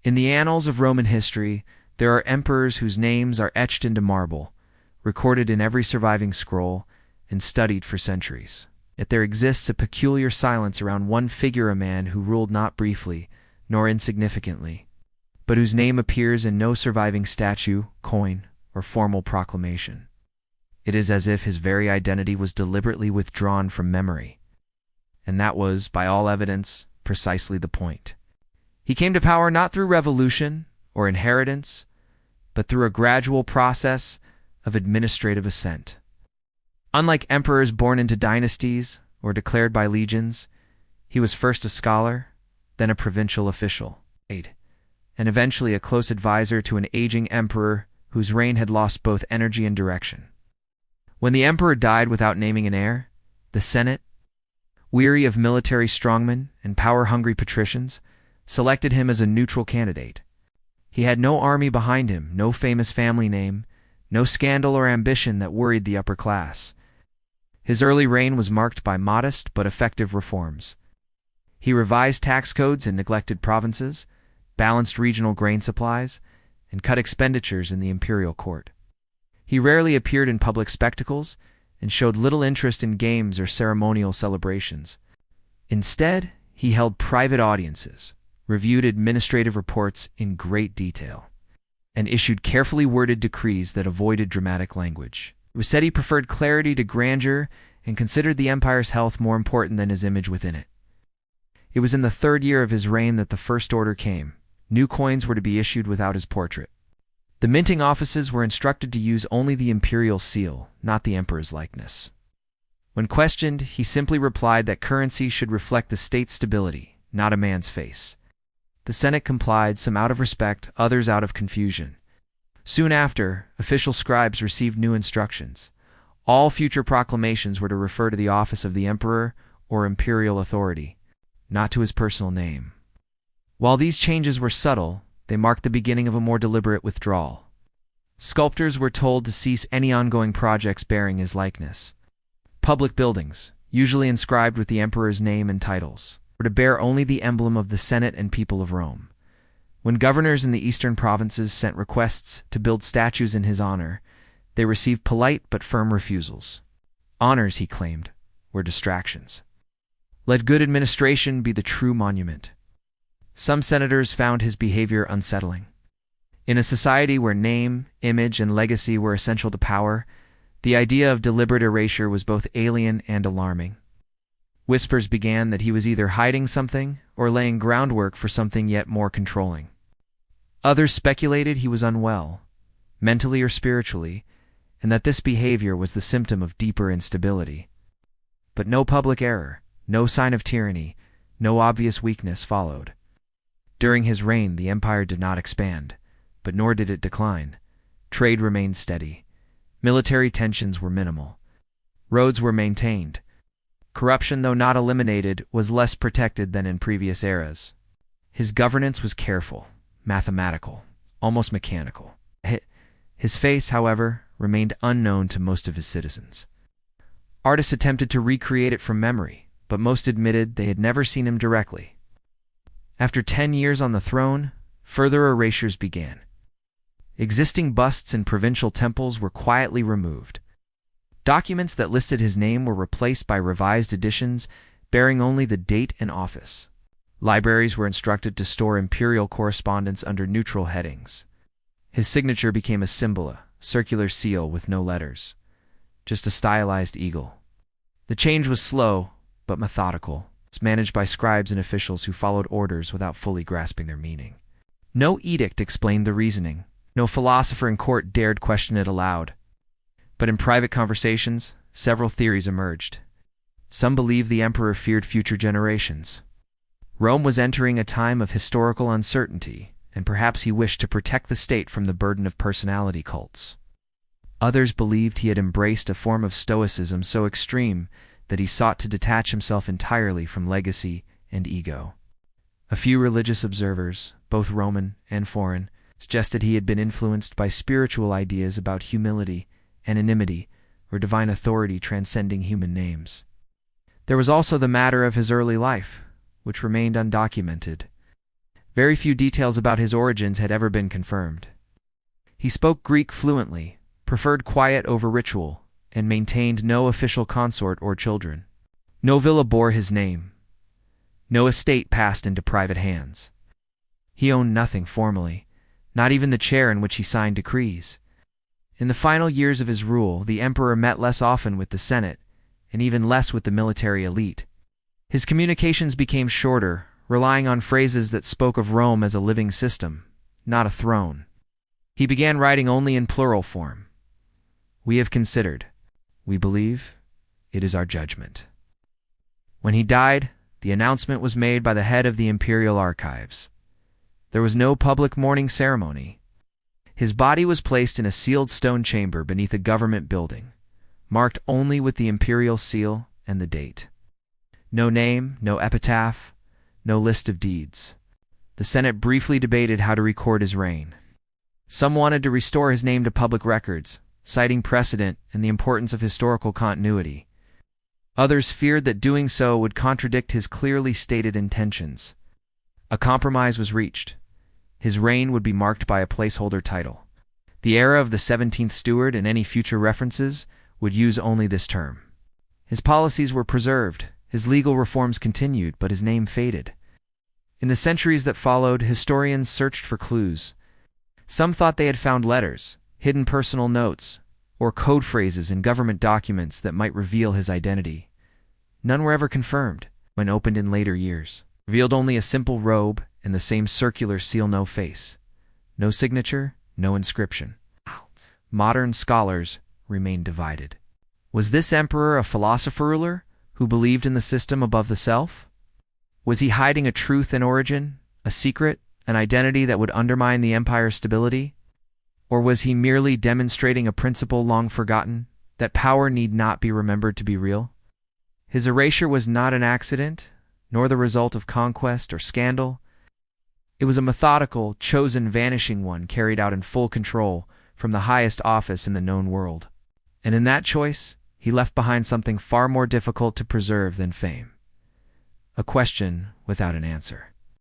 In the annals of Roman history, there are emperors whose names are etched into marble, recorded in every surviving scroll, and studied for centuries. Yet there exists a peculiar silence around one figure, a man who ruled not briefly, nor insignificantly, but whose name appears in no surviving statue, coin, or formal proclamation. It is as if his very identity was deliberately withdrawn from memory. And that was, by all evidence, precisely the point. He came to power not through revolution or inheritance, but through a gradual process of administrative ascent. Unlike emperors born into dynasties or declared by legions, he was first a scholar, then a provincial official, and eventually a close advisor to an aging emperor whose reign had lost both energy and direction. When the emperor died without naming an heir, the Senate, weary of military strongmen and power-hungry patricians, selected him as a neutral candidate. He had no army behind him, no famous family name, no scandal or ambition that worried the upper class. His early reign was marked by modest but effective reforms. He revised tax codes in neglected provinces, balanced regional grain supplies, and cut expenditures in the imperial court. He rarely appeared in public spectacles and showed little interest in games or ceremonial celebrations. Instead, he held private audiences, reviewed administrative reports in great detail, and issued carefully worded decrees that avoided dramatic language. It was said he preferred clarity to grandeur and considered the empire's health more important than his image within it. It was in the third year of his reign that the first order came. New coins were to be issued without his portrait. The minting offices were instructed to use only the imperial seal, not the emperor's likeness. When questioned, he simply replied that currency should reflect the state's stability, not a man's face. The Senate complied, some out of respect, others out of confusion. Soon after, official scribes received new instructions. All future proclamations were to refer to the office of the emperor or imperial authority, not to his personal name. While these changes were subtle, they marked the beginning of a more deliberate withdrawal. Sculptors were told to cease any ongoing projects bearing his likeness. Public buildings, usually inscribed with the emperor's name and titles, were to bear only the emblem of the Senate and people of Rome. When governors in the eastern provinces sent requests to build statues in his honor, they received polite but firm refusals. Honors, he claimed, were distractions. Let good administration be the true monument. Some senators found his behavior unsettling. In a society where name, image, and legacy were essential to power, the idea of deliberate erasure was both alien and alarming. Whispers began that he was either hiding something or laying groundwork for something yet more controlling. Others speculated he was unwell, mentally or spiritually, and that this behavior was the symptom of deeper instability. But no public error, no sign of tyranny, no obvious weakness followed. During his reign, the empire did not expand, but nor did it decline. Trade remained steady. Military tensions were minimal. Roads were maintained. Corruption, though not eliminated, was less protected than in previous eras. His governance was careful, mathematical, almost mechanical. His face, however, remained unknown to most of his citizens. Artists attempted to recreate it from memory, but most admitted they had never seen him directly. After 10 years on the throne, further erasures began. Existing busts in provincial temples were quietly removed. Documents that listed his name were replaced by revised editions bearing only the date and office. Libraries were instructed to store imperial correspondence under neutral headings. His signature became a symbol, a circular seal with no letters, just a stylized eagle. The change was slow, but methodical. It's managed by scribes and officials who followed orders without fully grasping their meaning. No edict explained the reasoning. No philosopher in court dared question it aloud. But in private conversations, several theories emerged. Some believed the emperor feared future generations. Rome was entering a time of historical uncertainty, and perhaps he wished to protect the state from the burden of personality cults. Others believed he had embraced a form of stoicism so extreme that he sought to detach himself entirely from legacy and ego. A few religious observers, both Roman and foreign, suggested he had been influenced by spiritual ideas about humility, anonymity, or divine authority transcending human names. There was also the matter of his early life, which remained undocumented. Very few details about his origins had ever been confirmed. He spoke Greek fluently, preferred quiet over ritual, and maintained no official consort or children. No villa bore his name. No estate passed into private hands. He owned nothing formally, not even the chair in which he signed decrees. In the final years of his rule, the emperor met less often with the Senate, and even less with the military elite. His communications became shorter, relying on phrases that spoke of Rome as a living system, not a throne. He began writing only in plural form. We have considered. We believe. It is our judgment. When he died, the announcement was made by the head of the imperial archives. There was no public mourning ceremony. His body was placed in a sealed stone chamber beneath a government building, marked only with the imperial seal and the date. No name, no epitaph, no list of deeds. The Senate briefly debated how to record his reign. Some wanted to restore his name to public records, citing precedent and the importance of historical continuity. Others feared that doing so would contradict his clearly stated intentions. A compromise was reached. His reign would be marked by a placeholder title. The era of the 17th Steward and any future references would use only this term. His policies were preserved, his legal reforms continued, but his name faded. In the centuries that followed, historians searched for clues. Some thought they had found letters, hidden personal notes, or code phrases in government documents that might reveal his identity. None were ever confirmed. When opened in later years, revealed only a simple robe and the same circular seal, no face. No signature, no inscription. Modern scholars remain divided. Was this emperor a philosopher ruler who believed in the system above the self? Was he hiding a truth and origin, a secret, an identity that would undermine the empire's stability? Or was he merely demonstrating a principle long forgotten, that power need not be remembered to be real? His erasure was not an accident, nor the result of conquest or scandal. It was a methodical, chosen vanishing one carried out in full control from the highest office in the known world. And in that choice, he left behind something far more difficult to preserve than fame. A question without an answer.